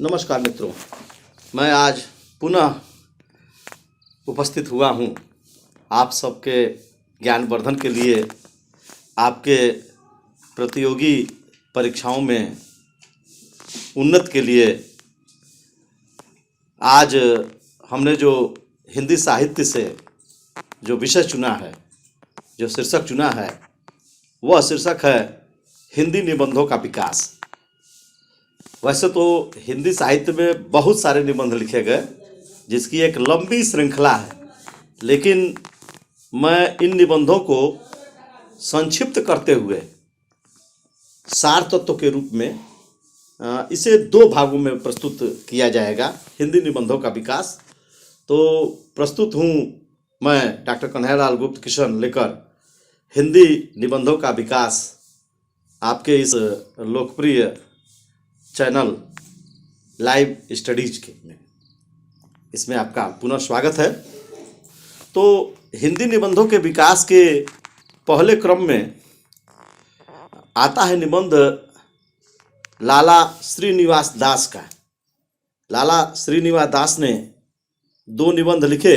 नमस्कार मित्रों, मैं आज पुनः उपस्थित हुआ हूँ आप सबके ज्ञानवर्धन के लिए। आपके प्रतियोगी परीक्षाओं में उन्नत के लिए आज हमने जो हिंदी साहित्य से जो विषय चुना है, जो शीर्षक चुना है, वह शीर्षक है हिंदी निबंधों का विकास। वैसे तो हिंदी साहित्य में बहुत सारे निबंध लिखे गए, जिसकी एक लंबी श्रृंखला है, लेकिन मैं इन निबंधों को संक्षिप्त करते हुए सार तत्व के रूप में इसे दो भागों में प्रस्तुत किया जाएगा। हिंदी निबंधों का विकास। तो प्रस्तुत हूँ मैं डॉक्टर कन्हैयालाल गुप्त किशन लेकर हिंदी निबंधों का विकास आपके इस लोकप्रिय चैनल लाइव स्टडीज के में। इसमें आपका पुनः स्वागत है। तो हिंदी निबंधों के विकास के पहले क्रम में आता है निबंध लाला श्रीनिवास दास का। लाला श्रीनिवास दास ने दो निबंध लिखे,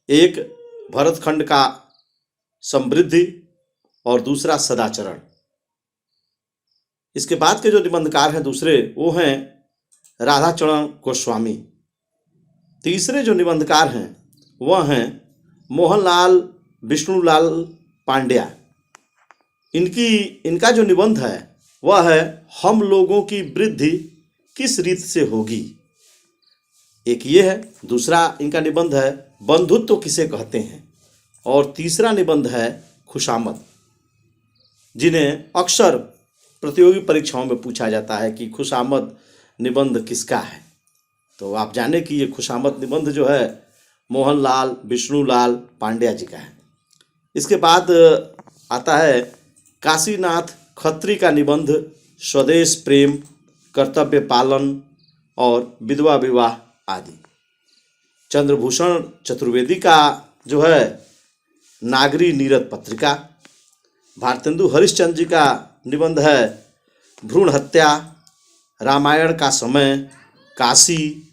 एक भरतखंड का समृद्धि और दूसरा सदाचरण। इसके बाद के जो निबंधकार हैं दूसरे, वो हैं राधाचरण गोस्वामी। तीसरे जो निबंधकार हैं वह हैं मोहनलाल विष्णुलाल पांड्या। इनका जो निबंध है वह है हम लोगों की वृद्धि किस रीत से होगी। एक ये है, दूसरा इनका निबंध है बंधुत्व किसे कहते हैं, और तीसरा निबंध है खुशामद, जिन्हें अक्सर प्रतियोगी परीक्षाओं में पूछा जाता है कि खुशामद निबंध किसका है। तो आप जाने कि ये खुशामद निबंध जो है मोहनलाल विष्णुलाल पांड्या जी का है। इसके बाद आता है काशीनाथ खत्री का निबंध स्वदेश प्रेम, कर्तव्य पालन और विधवा विवाह आदि। चंद्रभूषण चतुर्वेदी का जो है नागरी नीरद पत्रिका। भारतेंदु हरिश्चंद्र जी का निबंध है भ्रूण हत्या, रामायण का समय, काशी,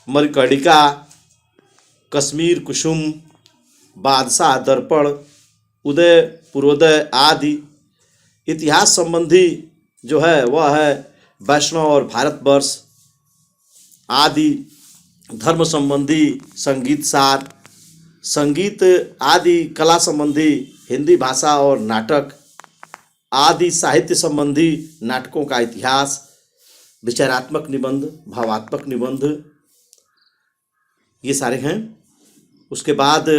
मरिकर्णिका, कश्मीर कुसुम, बादशाह दर्पण, उदय पूर्वोदय आदि। इतिहास संबंधी जो है वह है वैष्णव और भारतवर्ष आदि। धर्म संबंधी संगीत सार, संगीत आदि कला संबंधी हिंदी भाषा और नाटक आदि। साहित्य संबंधी नाटकों का इतिहास, विचारात्मक निबंध, भावात्मक निबंध, ये सारे हैं। उसके बाद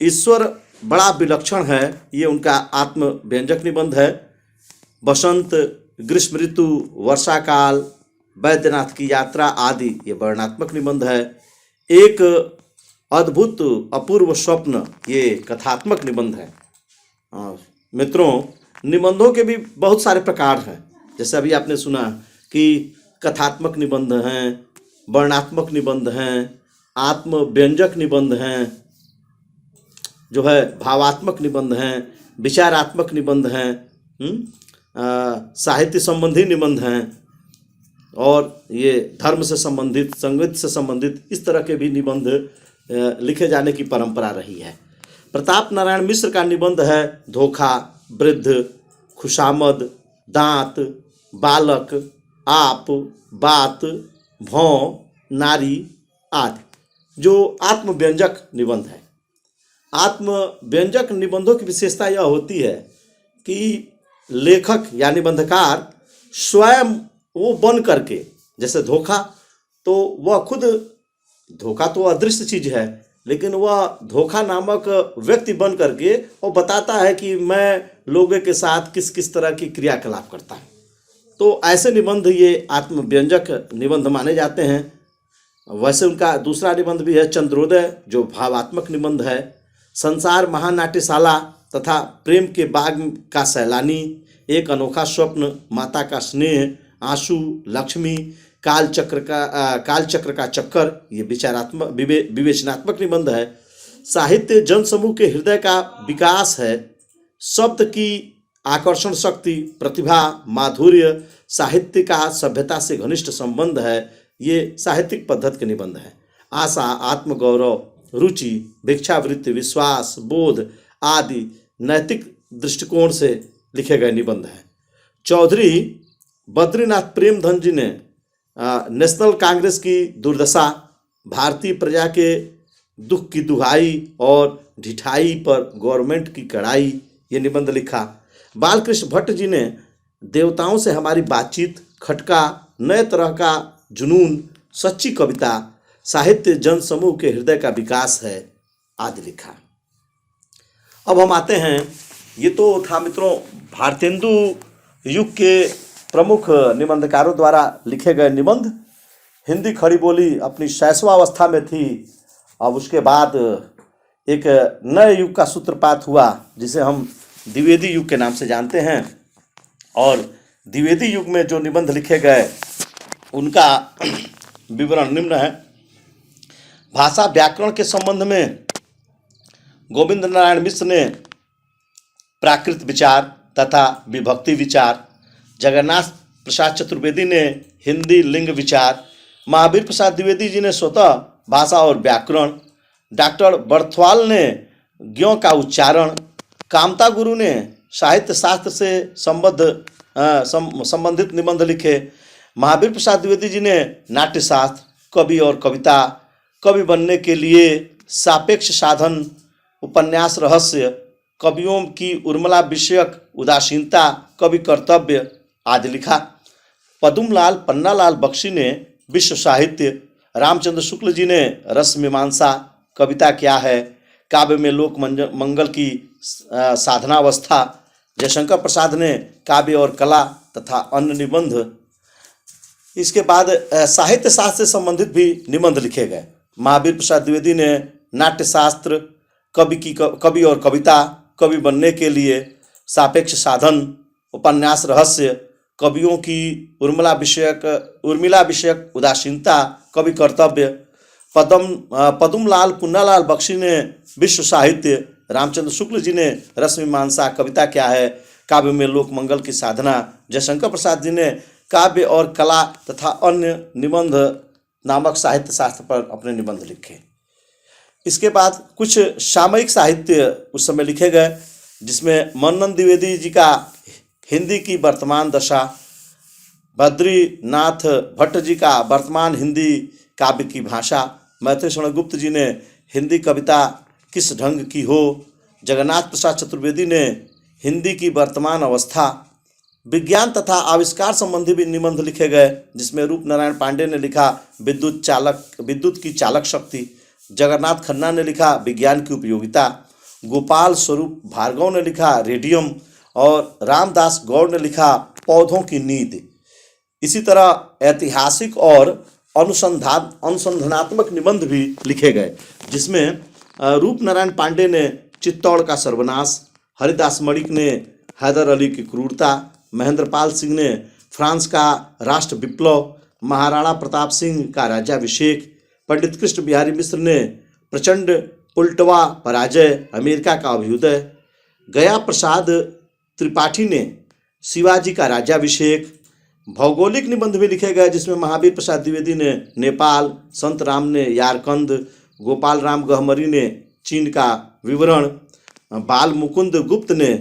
ईश्वर बड़ा विलक्षण है, ये उनका आत्म व्यंजक निबंध है। बसंत, ग्रीष्म ऋतु, वर्षा काल, बैद्यनाथ की यात्रा आदि, ये वर्णनात्मक निबंध है। एक अद्भुत अपूर्व स्वप्न, ये कथात्मक निबंध है। मित्रों, निबंधों के भी बहुत सारे प्रकार हैं। जैसे अभी आपने सुना कि कथात्मक निबंध हैं, वर्णनात्मक निबंध हैं, आत्मव्यंजक निबंध हैं, जो है भावात्मक निबंध हैं, विचारात्मक निबंध हैं, साहित्य संबंधी निबंध हैं, और ये धर्म से संबंधित, संगीत से संबंधित, इस तरह के भी निबंध लिखे जाने की परंपरा रही है। प्रताप नारायण मिश्र का निबंध है धोखा, वृद्ध, खुशामद, दांत, बालक, आप, बात, भौं, नारी आदि, जो आत्मव्यंजक निबंध है। आत्मव्यंजक निबंधों की विशेषता यह होती है कि लेखक या निबंधकार स्वयं वो बन करके, जैसे धोखा, तो वह खुद, धोखा तो अदृश्य चीज है, लेकिन वह धोखा नामक व्यक्ति बन करके वो बताता है कि मैं लोगों के साथ किस किस तरह की क्रियाकलाप करता हूँ। तो ऐसे निबंध ये आत्मव्यंजक निबंध माने जाते हैं। वैसे उनका दूसरा निबंध भी है चंद्रोदय, जो भावात्मक निबंध है। संसार महानाट्यशाला तथा प्रेम के बाग का सैलानी, एक अनोखा स्वप्न, माता का स्नेह, आंसू, लक्ष्मी, कालचक्र का चक्कर, ये विचारात्मक विवेचनात्मक निबंध है। साहित्य जनसमूह के हृदय का विकास है। शब्द की आकर्षण शक्ति, प्रतिभा, माधुर्य, साहित्य का सभ्यता से घनिष्ठ संबंध है, ये साहित्यिक पद्धति के निबंध हैं। आशा, आत्मगौरव, रुचि, भिक्षावृत्ति, विश्वास, बोध आदि नैतिक दृष्टिकोण से लिखे गए निबंध हैं। चौधरी बद्रीनाथ प्रेमधन जी ने नेशनल कांग्रेस की दुर्दशा, भारतीय प्रजा के दुख की दुहाई और ढिठाई पर गवर्नमेंट की कड़ाई, ये निबंध लिखा। बालकृष्ण भट्ट जी ने देवताओं से हमारी बातचीत, खटका, नए तरह का जुनून, सच्ची कविता, साहित्य जन समूह के हृदय का विकास है आदि लिखा। अब हम आते हैं, ये तो था मित्रों भारतेंदु युग के प्रमुख निबंधकारों द्वारा लिखे गए निबंध। हिंदी खड़ी बोली अपनी शैशवावस्था में थी। अब उसके बाद एक नए युग का सूत्रपात हुआ जिसे हम द्विवेदी युग के नाम से जानते हैं। और द्विवेदी युग में जो निबंध लिखे गए उनका विवरण निम्न है। भाषा व्याकरण के संबंध में गोविंद नारायण मिश्र ने प्राकृत विचार तथा विभक्ति विचार, जगन्नाथ प्रसाद चतुर्वेदी ने हिंदी लिंग विचार, महावीर प्रसाद द्विवेदी जी ने स्वतः भाषा और व्याकरण, डॉक्टर बर्थवाल ने ज्ञों का उच्चारण, कामता गुरु ने साहित्य शास्त्र से संबंधित निबंध लिखे, महावीर प्रसाद द्विवेदी जी ने नाट्य शास्त्र, कवि और कविता, कवि बनने के लिए सापेक्ष साधन, उपन्यास रहस्य, कवियों की उर्मिला विषयक उदासीनता, कवि कर्तव्य आदि लिखा। पद्मलाल पन्नालाल बख्शी ने विश्व साहित्य, रामचंद्र शुक्ल जी ने रस मीमांसा, कविता क्या है, काव्य में लोक मंगल की साधनावस्था, जयशंकर प्रसाद ने काव्य और कला तथा अन्य निबंध। इसके बाद साहित्य शास्त्र से संबंधित भी निबंध लिखे गए। महावीर प्रसाद द्विवेदी ने नाट्य शास्त्र, कवि और कविता, कवि बनने के लिए सापेक्ष साधन, उपन्यास रहस्य, कवियों की उर्मिला विषयक उदासीनता, कवि कर्तव्य। पद्मलाल पुन्नालाल बख्शी ने विश्व साहित्य, रामचंद्र शुक्ल जी ने रस मीमांसा, कविता क्या है, काव्य में लोक मंगल की साधना, जयशंकर प्रसाद जी ने काव्य और कला तथा अन्य निबंध नामक साहित्य शास्त्र पर अपने निबंध लिखे। इसके बाद कुछ सामयिक साहित्य उस समय लिखे गए जिसमें मन्नन द्विवेदी जी का हिंदी की वर्तमान दशा, बद्रीनाथ भट्ट जी का वर्तमान हिंदी काव्य की भाषा, मैथिली शरण गुप्त जी ने हिंदी कविता किस ढंग की हो, जगन्नाथ प्रसाद चतुर्वेदी ने हिंदी की वर्तमान अवस्था, विज्ञान तथा आविष्कार संबंधी भी निबंध लिखे गए जिसमें रूप नारायण पांडे ने लिखा विद्युत की चालक शक्ति, जगन्नाथ खन्ना ने लिखा विज्ञान की उपयोगिता, गोपाल स्वरूप भार्गव ने लिखा रेडियम और रामदास गौड़ ने लिखा पौधों की नींद। इसी तरह ऐतिहासिक और अनुसंधानात्मक निबंध भी लिखे गए जिसमें रूप नारायण पांडे ने चित्तौड़ का सर्वनाश, हरिदास मणिक ने हैदर अली की क्रूरता, महेंद्रपाल सिंह ने फ्रांस का राष्ट्र विप्लव, महाराणा प्रताप सिंह का राज्याभिषेक, पंडित कृष्ण बिहारी मिश्र ने प्रचंड उल्टवा पराजय, अमेरिका का अभ्युदय, गया प्रसाद त्रिपाठी ने शिवाजी का राज्याभिषेक। भौगोलिक निबंध भी लिखे गए जिसमें महावीर प्रसाद द्विवेदी ने नेपाल, संत राम ने यारकंद, गोपाल राम गहमरी ने चीन का विवरण, बाल मुकुंद गुप्त ने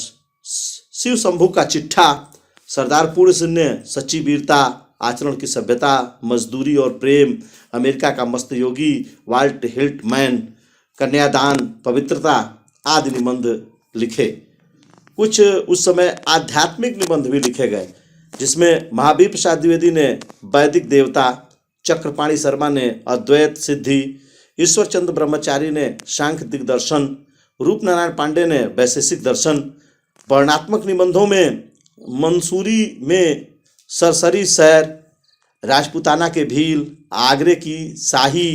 शिव शंभू का चिट्ठा, सरदार पूर्ण सिंह ने सच्ची वीरता, आचरण की सभ्यता, मजदूरी और प्रेम, अमेरिका का मस्त योगी, वाल्ट हिल्टमैन, कन्यादान, पवित्रता आदि निबंध लिखे। कुछ उस समय आध्यात्मिक निबंध भी लिखे गए जिसमें महावीर प्रसाद द्विवेदी ने वैदिक देवता, चक्रपाणी शर्मा ने अद्वैत सिद्धि, ईश्वर चंद्र ब्रह्मचारी ने सांख्य दिग्दर्शन, रूप नारायण पांडे ने वैशेषिक दर्शन। वर्णात्मक निबंधों में मंसूरी में सरसरी सैर, राजपूताना के भील, आगरे की शाही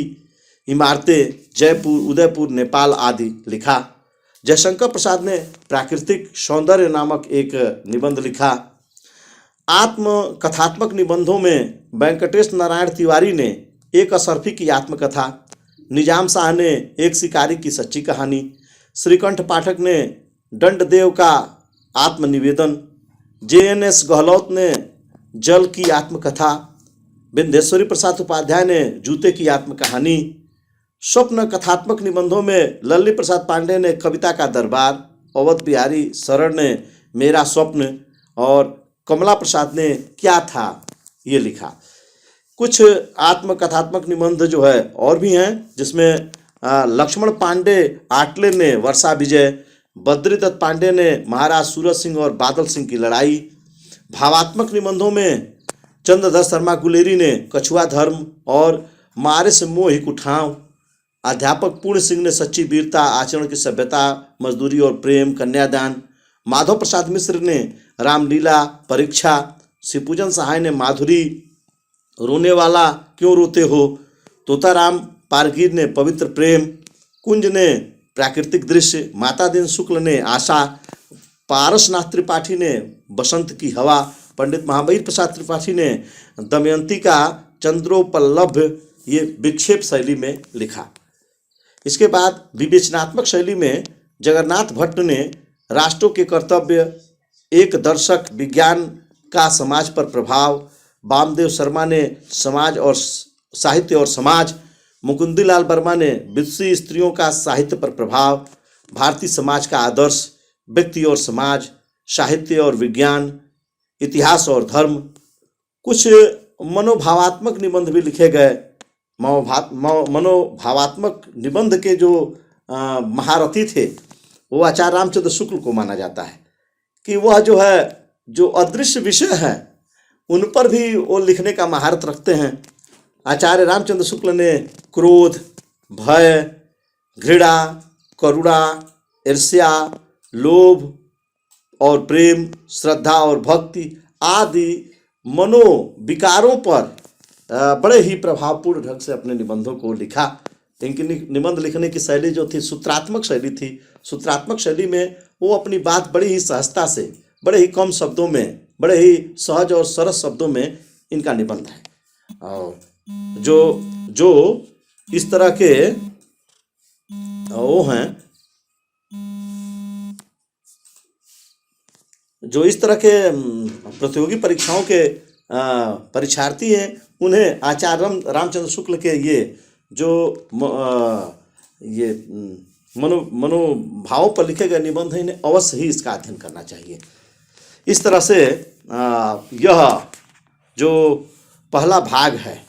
इमारतें, जयपुर, उदयपुर, नेपाल आदि लिखा। जयशंकर प्रसाद ने प्राकृतिक सौंदर्य नामक एक निबंध लिखा। आत्मकथात्मक निबंधों में वेंकटेश नारायण तिवारी ने एक असरफी की आत्मकथा, निजाम शाह ने एक शिकारी की सच्ची कहानी, श्रीकंठ पाठक ने दंडदेव का आत्मनिवेदन, JNS गहलोत ने जल की आत्मकथा, विंध्येश्वरी प्रसाद उपाध्याय ने जूते की आत्मकहानी, स्वप्न कथात्मक निबंधों में लल्ली प्रसाद पांडे ने कविता का दरबार, अवध बिहारी शरण ने मेरा स्वप्न और कमला प्रसाद ने क्या था ये लिखा। कुछ आत्मकथात्मक निबंध जो है और भी हैं, जिसमें लक्ष्मण पांडे आटले ने वर्षा विजय, बद्रीदत्त पांडे ने महाराज सूरज सिंह और बादल सिंह की लड़ाई। भावात्मक निबंधों में चंद्रधर शर्मा गुलेरी ने कछुआ धर्म और मारे से मोह ही कुठाव। अध्यापक पूर्ण सिंह ने सच्ची वीरता, आचरण की सभ्यता, मजदूरी और प्रेम, कन्यादान। माधव प्रसाद मिश्र ने रामलीला, परीक्षा। शिवपूजन सहाय ने माधुरी, रोने वाला क्यों रोते हो। तोताराम पारगीर ने पवित्र प्रेम। कुंज ने प्राकृतिक दृश्य। माता दीन शुक्ल ने आशा। पारसनाथ त्रिपाठी ने बसंत की हवा। पंडित महावीर प्रसाद त्रिपाठी ने दमयंती का चंद्रोपलभ ये विक्षेप शैली में लिखा। इसके बाद विवेचनात्मक शैली में जगन्नाथ भट्ट ने राष्ट्रों के कर्तव्य, एक दर्शक, विज्ञान का समाज पर प्रभाव। वामदेव शर्मा ने समाज और साहित्य और समाज। मुकुंदीलाल वर्मा ने विदुषी स्त्रियों का साहित्य पर प्रभाव। भारतीय समाज का आदर्श, व्यक्ति और समाज, साहित्य और विज्ञान, इतिहास और धर्म। कुछ मनोभावात्मक निबंध भी लिखे गए। मनोभावात्मक निबंध के जो महारथी थे वो आचार्य रामचंद्र शुक्ल को माना जाता है कि वह जो है जो अदृश्य विषय है उन पर भी वो लिखने का महारत रखते हैं। आचार्य रामचंद्र शुक्ल ने क्रोध, भय, घृणा, करुणा, ईर्ष्या, लोभ और प्रेम, श्रद्धा और भक्ति आदि मनोविकारों पर बड़े ही प्रभावपूर्ण ढंग से अपने निबंधों को लिखा। इनकी निबंध लिखने की शैली जो थी सूत्रात्मक शैली थी। सूत्रात्मक शैली में वो अपनी बात बड़ी ही सहजता से, बड़े ही कम शब्दों में, बड़े ही सहज और सरस शब्दों में इनका निबंध है। और जो इस तरह के वो हैं, जो इस तरह के प्रतियोगी परीक्षाओं के परीक्षार्थी हैं, उन्हें आचार्य रामचंद्र शुक्ल के ये जो ये मनोभावों पर लिखे गए निबंध हैं, इन्हें अवश्य ही इसका अध्ययन करना चाहिए। इस तरह से यह जो पहला भाग है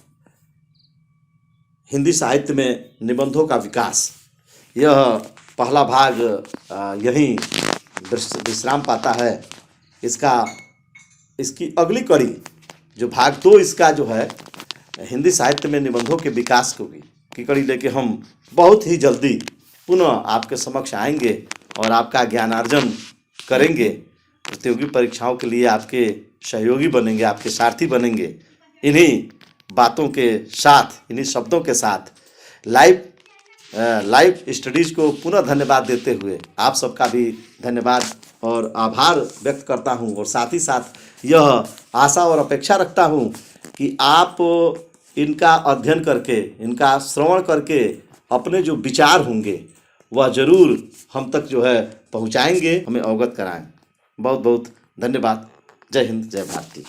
हिंदी साहित्य में निबंधों का विकास, यह पहला भाग यहीं विश्राम पाता है। इसकी अगली कड़ी जो भाग 2 इसका जो है हिंदी साहित्य में निबंधों के विकास की कड़ी लेके हम बहुत ही जल्दी पुनः आपके समक्ष आएंगे और आपका ज्ञानार्जन करेंगे। प्रतियोगी परीक्षाओं के लिए आपके सहयोगी बनेंगे, आपके सारथी बनेंगे। इन्हीं बातों के साथ, इन्हीं शब्दों के साथ लाइव स्टडीज़ को पुनः धन्यवाद देते हुए आप सबका भी धन्यवाद और आभार व्यक्त करता हूं, और साथ ही साथ यह आशा और अपेक्षा रखता हूं कि आप इनका अध्ययन करके, इनका श्रवण करके अपने जो विचार होंगे वह ज़रूर हम तक जो है पहुंचाएंगे, हमें अवगत कराएं। बहुत बहुत धन्यवाद। जय हिंद, जय भारती।